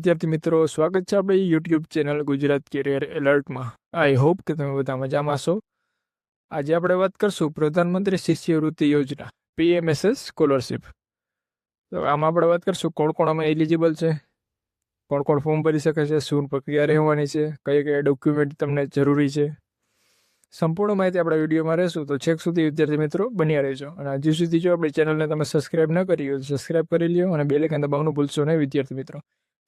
વિદ્યાર્થી મિત્રો, સ્વાગત છે આપણી યુટ્યુબ ચેનલ ગુજરાત કેરિયર એલર્ટમાં. આઈ હોપ કે તમે બધા મજામાં છો. આજે આપણે વાત કરશું પ્રધાનમંત્રી શિષ્યવૃત્તિ યોજના PMSS સ્કોલરશિપ. તો આમાં આપણે વાત કરશું કોણ કોણ આમાં એલિજિબલ છે, કોણ કોણ ફોર્મ ભરી શકે છે, શું પ્રક્રિયા રહેવાની છે, કયા કયા ડોક્યુમેન્ટ તમને જરૂરી છે. સંપૂર્ણ માહિતી આપણા વિડીયોમાં રહેશું, તો છેક સુધી વિદ્યાર્થી મિત્રો બન્યા રહેજો. અને હજી સુધી જો આપણી ચેનલને તમે સબસ્ક્રાઇબ ન કરી હોય તો સબસ્ક્રાઇબ કરી લ્યો અને બેલ આઇકન દબાવવાનું ભૂલશો નહીં વિદ્યાર્થી મિત્રો,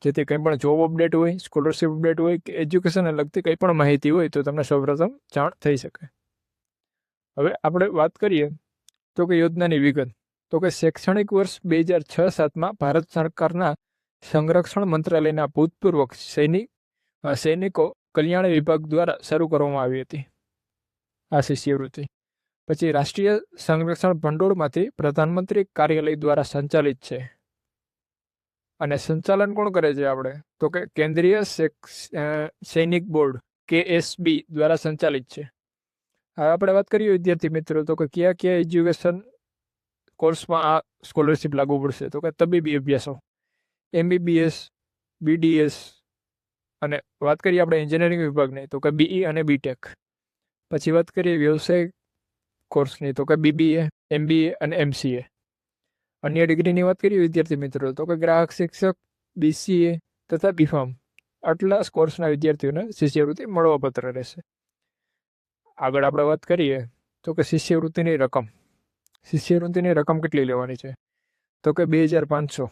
જેથી કંઈ પણ જોબ અપડેટ હોય, સ્કોલરશિપ અપડેટ હોય કે એજ્યુકેશનને લગતી કંઈ પણ માહિતી હોય તો તમને સૌપ્રથમ જાણ થઈ શકે. હવે આપણે વાત કરીએ તો કે યોજનાની વિગત. તો કે શૈક્ષણિક વર્ષ 2006-07માં ભારત સરકારના સંરક્ષણ મંત્રાલયના ભૂતપૂર્વ સૈનિકો કલ્યાણ વિભાગ દ્વારા શરૂ કરવામાં આવી હતી આ શિષ્યવૃત્તિ. પછી રાષ્ટ્રીય સંરક્ષણ ભંડોળમાંથી પ્રધાનમંત્રી કાર્યાલય દ્વારા સંચાલિત છે. અને સંચાલન કોણ કરે છે આપણે? તો કે કેન્દ્રીય સૈનિક બોર્ડ KSB દ્વારા સંચાલિત છે. હવે આપણે વાત કરીએ વિદ્યાર્થી મિત્રો તો કે કયા કયા એજ્યુકેશન કોર્સમાં આ સ્કોલરશિપ લાગુ પડશે. તો કે તબીબી અભ્યાસો, MBBS, BDS, અને વાત કરીએ આપણે એન્જિનિયરિંગ વિભાગની તો કે BE અને BTech. પછી વાત કરીએ વ્યવસાય કોર્સની તો કે BBA, MBA અને MCA. અન્ય ડિગ્રીની વાત કરીએ વિદ્યાર્થી મિત્રો તો કે ગ્રાહક શિક્ષક, BCA તથા BPharm. આટલા કોર્સના વિદ્યાર્થીઓને શિષ્યવૃત્તિ મળવાપાત્ર રહેશે. આગળ આપણે વાત કરીએ તો કે શિષ્યવૃત્તિની રકમ. શિષ્યવૃત્તિની રકમ કેટલી લેવાની છે? તો કે 2500,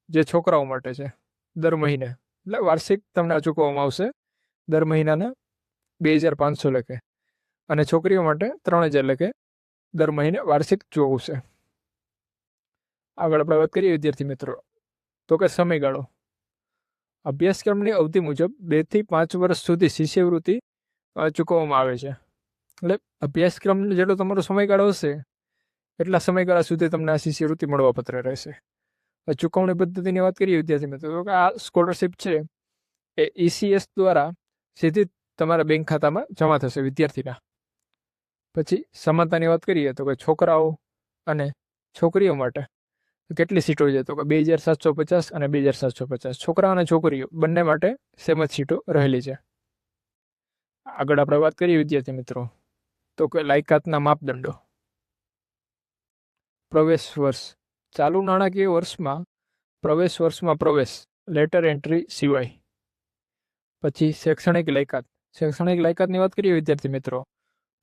જે છોકરાઓ માટે છે, દર મહિને. એટલે વાર્ષિક તમને ચૂકવવામાં આવશે દર મહિનાના 2500 લેખે, અને છોકરીઓ માટે 3000 લેખે દર મહિને વાર્ષિક ચૂકવશે. આગળ આપણે વાત કરીએ વિદ્યાર્થી મિત્રો તો કે સમયગાળો. અભ્યાસક્રમની અવધિ મુજબ 2 થી 5 વર્ષ સુધી શિષ્યવૃત્તિ ચૂકવવામાં આવે છે. એટલે અભ્યાસક્રમ જેટલો તમારો સમયગાળો હશે એટલા સમયગાળા સુધી તમને આ શિષ્યવૃત્તિ મળવાપાત્ર રહેશે. ચૂકવણી પદ્ધતિની વાત કરીએ વિદ્યાર્થી મિત્રો તો કે આ સ્કોલરશિપ છે એ ECS દ્વારા સીધી તમારા બેંક ખાતામાં જમા થશે વિદ્યાર્થીના. પછી સમાનતાની વાત કરીએ તો કે છોકરાઓ અને છોકરીઓ માટે કેટલી સીટો છે? તો કે 2750 અને 2750. છોકરા અને છોકરીઓ બંને માટે સેમ જ સીટો રહેલી છે. આગળ આપણે વાત કરીએ વિદ્યાર્થી મિત્રો તો કે લાયકાતના માપદંડો. પ્રવેશ વર્ષ. ચાલુ નાણાકીય વર્ષમાં પ્રવેશ લેટર એન્ટ્રી સિવાય. પછી શૈક્ષણિક લાયકાત. શૈક્ષણિક લાયકાતની વાત કરીએ વિદ્યાર્થી મિત્રો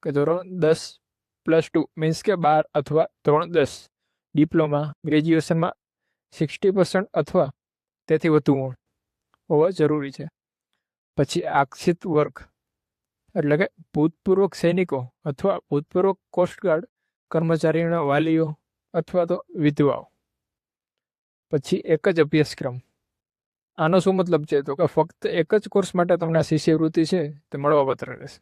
કે ધોરણ 10+2 મીન્સ કે 12 અથવા ધોરણ 10, ડિપ્લોમા, ગ્રેજ્યુએશનમાં 60% અથવા તેથી વધુ ગુણ હોવા જરૂરી છે. પછી આરક્ષિત વર્ગ એટલે કે ભૂતપૂર્વ સૈનિકો અથવા ભૂતપૂર્વ કોસ્ટગાર્ડ કર્મચારીઓના વાલીઓ અથવા તો વિધવાઓ. પછી એક જ અભ્યાસક્રમ. આનો શું મતલબ છે? તો કે ફક્ત એક જ કોર્સ માટે તમને શિષ્યવૃત્તિ છે તે મળવાપાત્ર રહેશે.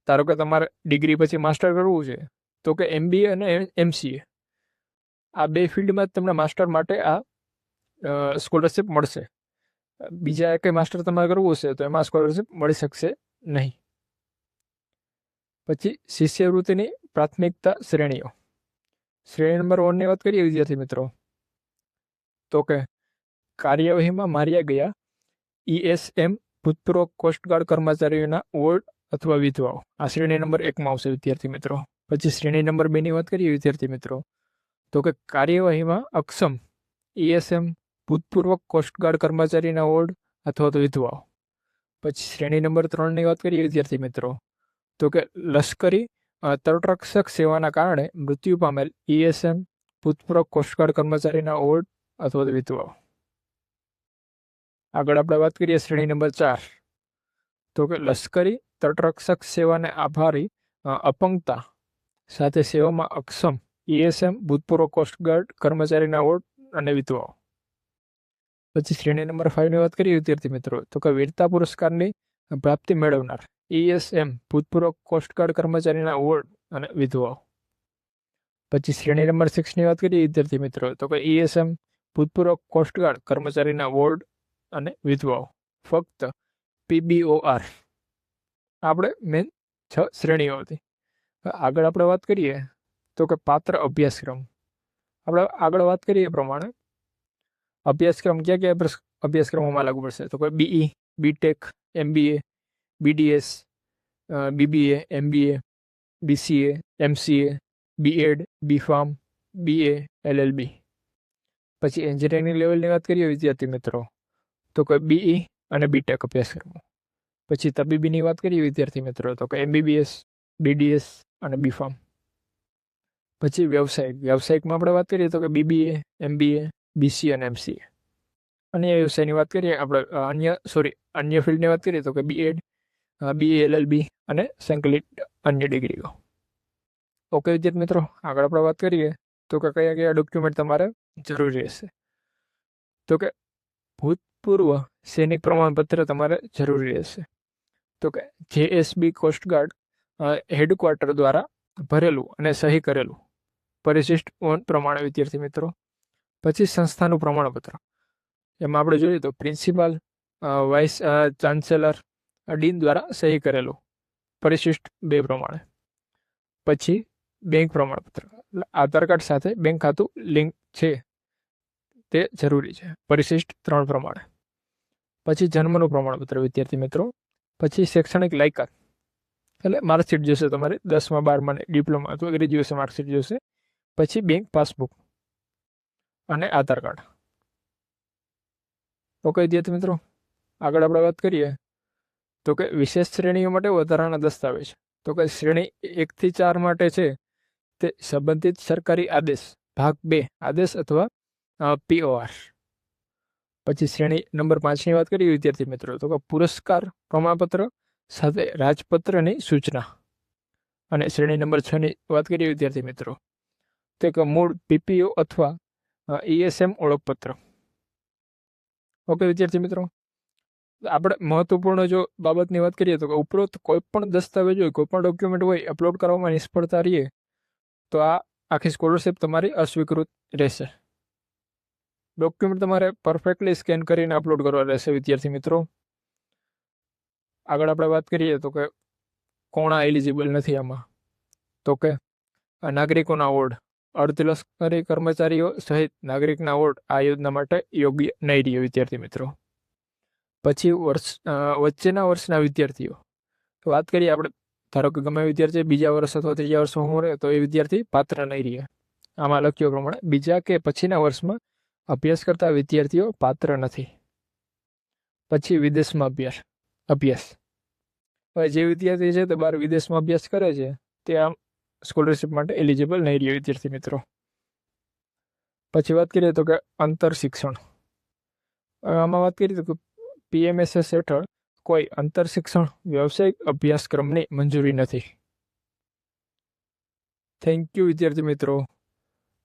ધારો કે તમારે ડિગ્રી પછી માસ્ટર કરવું છે તો કે MBA અને MCA, આ બે ફિલ્ડમાં જ તમને માસ્ટર માટે આ સ્કોલરશિપ મળશે. બીજા કંઈ માસ્ટર તમારે કરવું હશે તો એમાં સ્કોલરશિપ મળી શકશે નહીં. પછી શિષ્યવૃત્તિની પ્રાથમિકતા શ્રેણીઓ. શ્રેણી નંબર 1ની વાત કરીએ વિદ્યાર્થી મિત્રો તો કે કાર્યવાહીમાં માર્યા ગયા ESM ભૂતપૂર્વ કોસ્ટગાર્ડ કર્મચારીઓના વોર્ડ અથવા વિધવાઓ. આ શ્રેણી નંબર 1માં આવશે વિદ્યાર્થી મિત્રો. પછી શ્રેણી નંબર 2ની વાત કરીએ વિદ્યાર્થી મિત્રો તો કે કાર્યવાહીમાં અક્ષમ ESM ભૂતપૂર્વ કોસ્ટગાર્ડ કર્મચારીના વોર્ડ અથવા તો વિધવાઓ. પછી શ્રેણી નંબર 3ની વાત કરીએ વિદ્યાર્થી મિત્રો તો કે લશ્કરી તટરક્ષક સેવાના કારણે મૃત્યુ પામેલ ESM ભૂતપૂર્વ કોસ્ટગાર્ડ કર્મચારીના વોર્ડ અથવા તો વિધવાઓ. આગળ આપણે વાત કરીએ શ્રેણી નંબર 4 તો કે લશ્કરી તટરક્ષક સેવાને આભારી અપંગતા સાથે સેવામાં અક્ષમ ESM ભૂતપૂર્વ કોસ્ટગાર્ડ કર્મચારીના વોર્ડ અને વિધવાઓ. પછી શ્રેણી નંબર 5ની વાત કરીએ વિદ્યાર્થી મિત્રો તો કે વીરતા પુરસ્કારની પ્રાપ્તિ મેળવનાર ESM ભૂતપૂર્વ કોસ્ટગાર્ડ કર્મચારીના વોર્ડ અને વિધવાઓ. પછી શ્રેણી નંબર 6ની વાત કરીએ વિદ્યાર્થી મિત્રો તો કે ESM ભૂતપૂર્વ કોસ્ટગાર્ડ કર્મચારીના વોર્ડ અને વિધવાઓ. ફક્ત PBOR. આપણે મેન 6 શ્રેણીઓ હતી. આગળ આપણે વાત કરીએ તો કે પાત્ર અભ્યાસક્રમ. આપણે આગળ વાત કરીએ એ પ્રમાણે અભ્યાસક્રમ ક્યાં અભ્યાસક્રમોમાં લાગુ પડશે? તો કોઈ BE, BTech, MBA, BDS, BBA, MBA, BCA, MCA, BEd, BPharm, BA, LLB. પછી એન્જિનિયરિંગ લેવલની વાત કરીએ વિદ્યાર્થી મિત્રો, તો કોઈ બીઈ અને બીટેક અભ્યાસક્રમો. પછી તબીબીની વાત કરીએ વિદ્યાર્થી મિત્રો, તો કે એમબીબીએસ, બીડીએસ અને બીફાર્મ. પછી વ્યવસાયિકમાં આપણે વાત કરીએ તો કે બીબીએ, એમબીએ, બીસી અને એમસીએ. અન્ય વ્યવસાયની વાત કરીએ આપણે અન્ય ફિલ્ડની વાત કરીએ તો કે બીએડ, બીએ, એલએલબી અને સંકલિત અન્ય ડિગ્રીઓ. ઓકે વિદ્યાર્થી મિત્રો, આગળ આપણે વાત કરીએ તો કે કયા કયા ડોક્યુમેન્ટ તમારે જરૂરી રહેશે. તો કે ભૂતપૂર્વ સૈનિક પ્રમાણપત્ર તમારે જરૂરી રહેશે. તો કે જેએસબી કોસ્ટગાર્ડ હેડક્વાર્ટર દ્વારા ભરેલું અને સહી કરેલું પરિશિષ્ટ પ્રમાણે વિદ્યાર્થી મિત્રો. પછી સંસ્થાનું પ્રમાણપત્ર, એમાં આપણે જોઈએ તો પ્રિન્સિપાલ, વાઇસ ચાન્સેલર, ડીન દ્વારા સહી કરેલું પરિશિષ્ટ 2 પ્રમાણે. પછી બેંક પ્રમાણપત્ર, આધાર કાર્ડ સાથે બેંક ખાતું લિંક છે તે જરૂરી છે, પરિશિષ્ટ 3 પ્રમાણે. પછી જન્મનું પ્રમાણપત્ર વિદ્યાર્થી મિત્રો. પછી શૈક્ષણિક લાયકાત એટલે માર્કશીટ જોશે તમારે 10મા 12મા ડિપ્લોમા અથવા ગ્રેજ્યુએશન માર્કશીટ જોશે. પછી બેંક પાસબુક અને આધાર કાર્ડ. ઓકે વિદ્યાર્થી મિત્રો, આગળ આપણે વાત કરીએ તો કે વિશેષ શ્રેણીઓ માટે વધારાના દસ્તાવેજ. તો કે શ્રેણી 1 થી 4 માટે છે તે સંબંધિત સરકારી આદેશ ભાગ 2 આદેશ અથવા પીઓઆર. પછી શ્રેણી નંબર 5ની વાત કરીએ વિદ્યાર્થી મિત્રો, તો કે પુરસ્કાર પ્રમાણપત્ર સાથે રાજપત્રની સૂચના. અને શ્રેણી નંબર 6ની વાત કરીએ વિદ્યાર્થી મિત્રો, તો કે મૂળ પીપીઓ અથવા ઈએસએમ ઓળખપત્ર. ઓકે વિદ્યાર્થી મિત્રો, આપણે મહત્વપૂર્ણ જો બાબતની વાત કરીએ તો કે ઉપરોક્ત કોઈ પણ દસ્તાવેજ હોય, કોઈ પણ ડોક્યુમેન્ટ હોય, અપલોડ કરવામાં નિષ્ફળતા રહીએ તો આ આખી સ્કોલરશિપ તમારી અસ્વીકૃત રહેશે. ડોક્યુમેન્ટ તમારે પરફેક્ટલી સ્કેન કરીને અપલોડ કરવા રહેશે વિદ્યાર્થી મિત્રો. આગળ આપણે વાત કરીએ તો કે કોણ એલિજિબલ નથી આમાં, તો કે નાગરિકોના વોર્ડ, અર્ધલશ્કરી કર્મચારીઓ સહિત નાગરિકના વોર્ડ આ યોજના માટે યોગ્ય નહીં રહે વિદ્યાર્થી મિત્રો. પછી વચ્ચેના વર્ષના વિદ્યાર્થીઓ, તો વાત કરીએ આપણે, ધારો કે ગમે વિદ્યાર્થી બીજા વર્ષ અથવા ત્રીજા વર્ષમાં હોય તો એ વિદ્યાર્થી પાત્ર નહીં રહે. આમાં લખ્યું પ્રમાણે બીજા કે પછીના વર્ષમાં અભ્યાસ કરતા વિદ્યાર્થીઓ પાત્ર નથી. પછી વિદેશમાં અભ્યાસ, હવે જે વિદ્યાર્થી છે તે 12 વિદેશમાં અભ્યાસ કરે છે તે આ સ્કોલરશિપ માટે એલિજિબલ નહીં રહે વિદ્યાર્થી મિત્રો. પછી વાત કરીએ તો કે અંતર શિક્ષણ, આમાં વાત કરીએ તો કે પીએમએસએસ હેઠળ કોઈ અંતર શિક્ષણ વ્યવસાયિક અભ્યાસક્રમની મંજૂરી નથી. થેન્ક યુ વિદ્યાર્થી મિત્રો.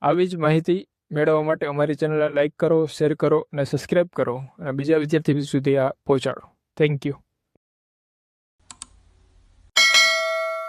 આવી જ માહિતી મેળવવા માટે અમારી ચેનલને લાઇક કરો, શેર કરો અને સબસ્ક્રાઈબ કરો અને બીજા વિદ્યાર્થી સુધી આ પહોંચાડો. Thank you.